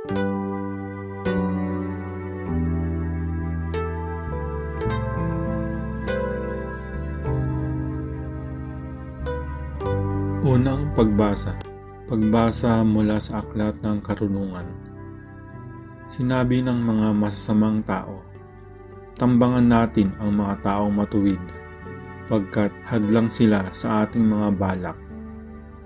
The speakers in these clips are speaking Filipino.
Unang pagbasa. Pagbasa mula sa Aklat ng Karunungan. Sinabi ng mga masasamang tao, tambangan natin ang mga taong matuwid, pagkat hadlang sila sa ating mga balak.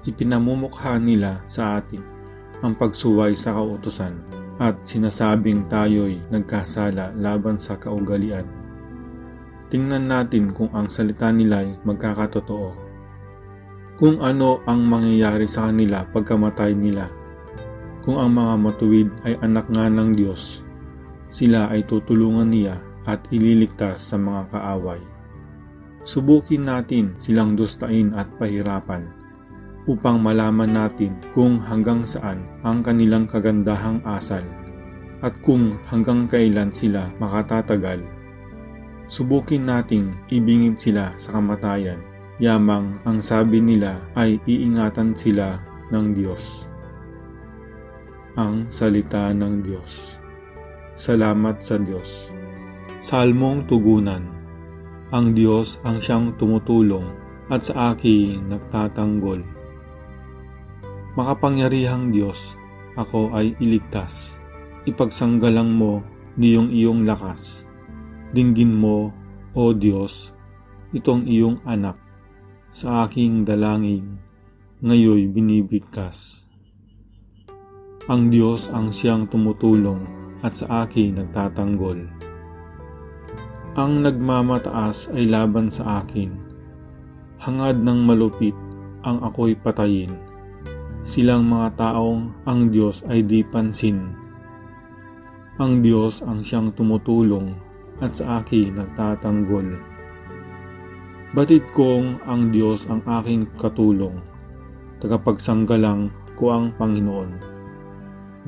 Ipinamumukha nila sa atin ang pagsuway sa kautusan at sinasabing tayo'y nagkasala laban sa kaugalian. Tingnan natin kung ang salita nila'y magkakatotoo. Kung ano ang mangyayari sa kanila pagkamatay nila. Kung ang mga matuwid ay anak nga ng Diyos, sila ay tutulungan niya at ililigtas sa mga kaaway. Subukin natin silang dustain at pahirapan upang malaman natin kung hanggang saan ang kanilang kagandahang asal at kung hanggang kailan sila makatatagal. Subukin nating ibingit sila sa kamatayan. Yamang ang sabi nila ay iingatan sila ng Diyos. Ang salita ng Diyos. Salamat sa Diyos. Salmong tugunan. Ang Diyos ang siyang tumutulong at sa akin nagtatanggol. Makapangyarihang Diyos, ako ay iligtas. Ipagsanggalang mo niyong iyong lakas. Dinggin mo, O Diyos, itong iyong anak. Sa aking dalangin, ngayoy binibigkas. Ang Diyos ang siyang tumutulong at sa akin nagtatanggol. Ang nagmamataas ay laban sa akin. Hangad ng malupit ang ako'y patayin. Silang mga taong ang Diyos ay di pansin. Ang Diyos ang siyang tumutulong at sa akin nagtatanggol. Batid kong ang Diyos ang aking katulong, tagapagsanggalang ko ang Panginoon.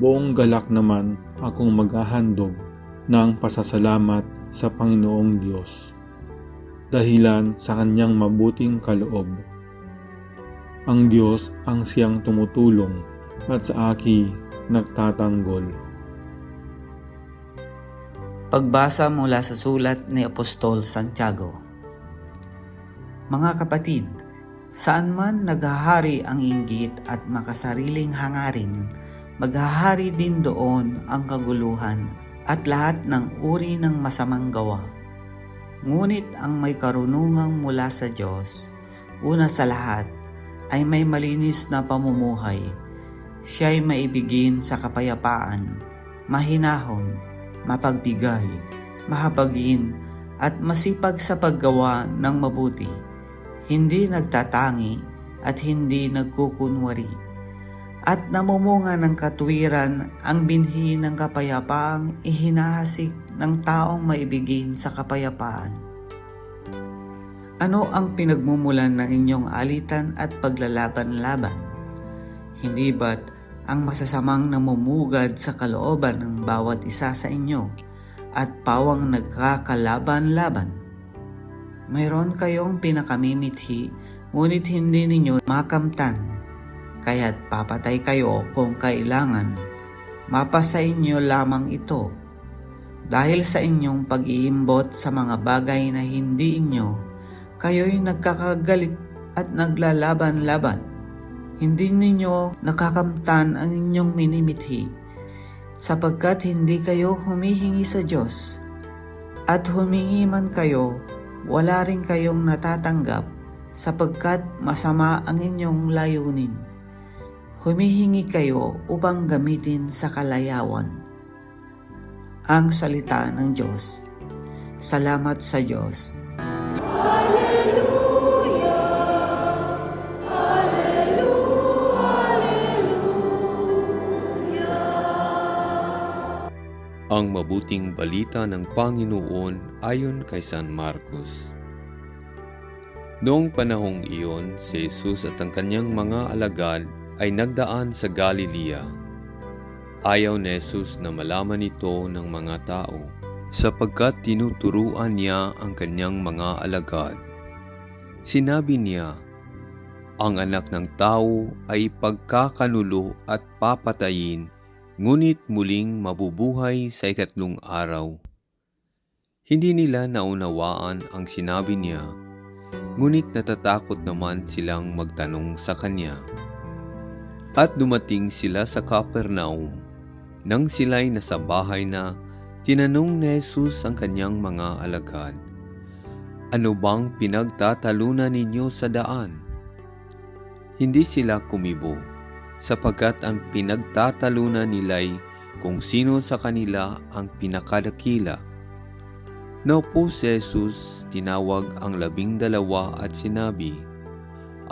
Buong galak naman akong maghahandog ng pasasalamat sa Panginoong Diyos, dahilan sa kanyang mabuting kaloob. Ang Diyos ang siyang tumutulong at sa akin nagtatanggol. Pagbasa mula sa sulat ni Apostol Santiago. Mga kapatid, saan man naghahari ang inggit at makasariling hangarin, maghahari din doon ang kaguluhan at lahat ng uri ng masamang gawa. Ngunit ang may karunungang mula sa Diyos, una sa lahat, ay may malinis na pamumuhay. Siya'y maibigin sa kapayapaan, mahinahon, mapagbigay, mahabagin, at masipag sa paggawa ng mabuti. Hindi nagtatangi at hindi nagkukunwari, at namumunga ng katuwiran ang binhi ng kapayapaang ihinahasik ng taong maibigin sa kapayapaan. Ano ang pinagmumulan ng inyong alitan at paglalaban-laban? Hindi ba't ang masasamang namumugad sa kalooban ng bawat isa sa inyo at pawang nagkakalaban-laban? Mayroon kayong pinakamimithi, ngunit hindi ninyo makamtan. Kaya't papatay kayo kung kailangan. Mapasa inyo lamang ito. Dahil sa inyong pag-iimbot sa mga bagay na hindi inyo, kayo'y nagkakagalit at naglalaban-laban. Hindi ninyo nakakamtan ang inyong minimithi, sapagkat hindi kayo humihingi sa Diyos. At humingi man kayo, wala rin kayong natatanggap sapagkat masama ang inyong layunin. Humihingi kayo upang gamitin sa kalayawan. Ang salita ng Diyos. Salamat sa Diyos. Ang mabuting balita ng Panginoon ayon kay San Marcos. Noong panahong iyon, si Jesus at ang kanyang mga alagad ay nagdaan sa Galilea. Ayaw ni Jesus na malaman ito ng mga tao, sapagkat tinuturuan niya ang kanyang mga alagad. Sinabi niya, ang anak ng tao ay pagkakanulo at papatayin ngunit muling mabubuhay sa ikatlong araw. Hindi nila naunawaan ang sinabi niya, ngunit natatakot naman silang magtanong sa kanya. At dumating sila sa Capernaum. Nang sila'y nasa bahay na, tinanong ni Jesus ang kanyang mga alagad, "Ano bang pinagtatalunan ninyo sa daan?" Hindi sila kumibo, sapagkat ang pinagtatalunan nila'y kung sino sa kanila ang pinakadakila. Naupo si Jesus, tinawag ang 12 at sinabi,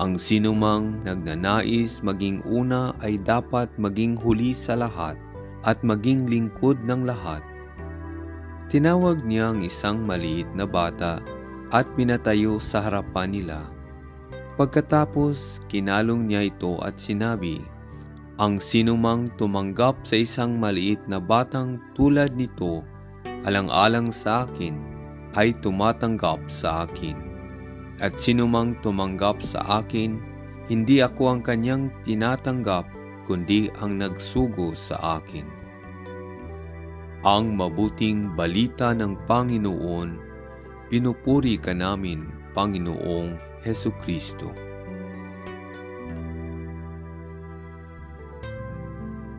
"Ang sinumang nagnanais maging una ay dapat maging huli sa lahat at maging lingkod ng lahat." Tinawag niya ang isang maliit na bata at pinatayo sa harapan nila. Pagkatapos, kinalong niya ito at sinabi, "Ang sinumang tumanggap sa isang maliit na batang tulad nito, alang-alang sa akin, ay tumatanggap sa akin. At sinumang tumanggap sa akin, hindi ako ang kanyang tinatanggap, kundi ang nagsugo sa akin." Ang mabuting balita ng Panginoon. Pinupuri ka namin, Panginoong Hesukristo.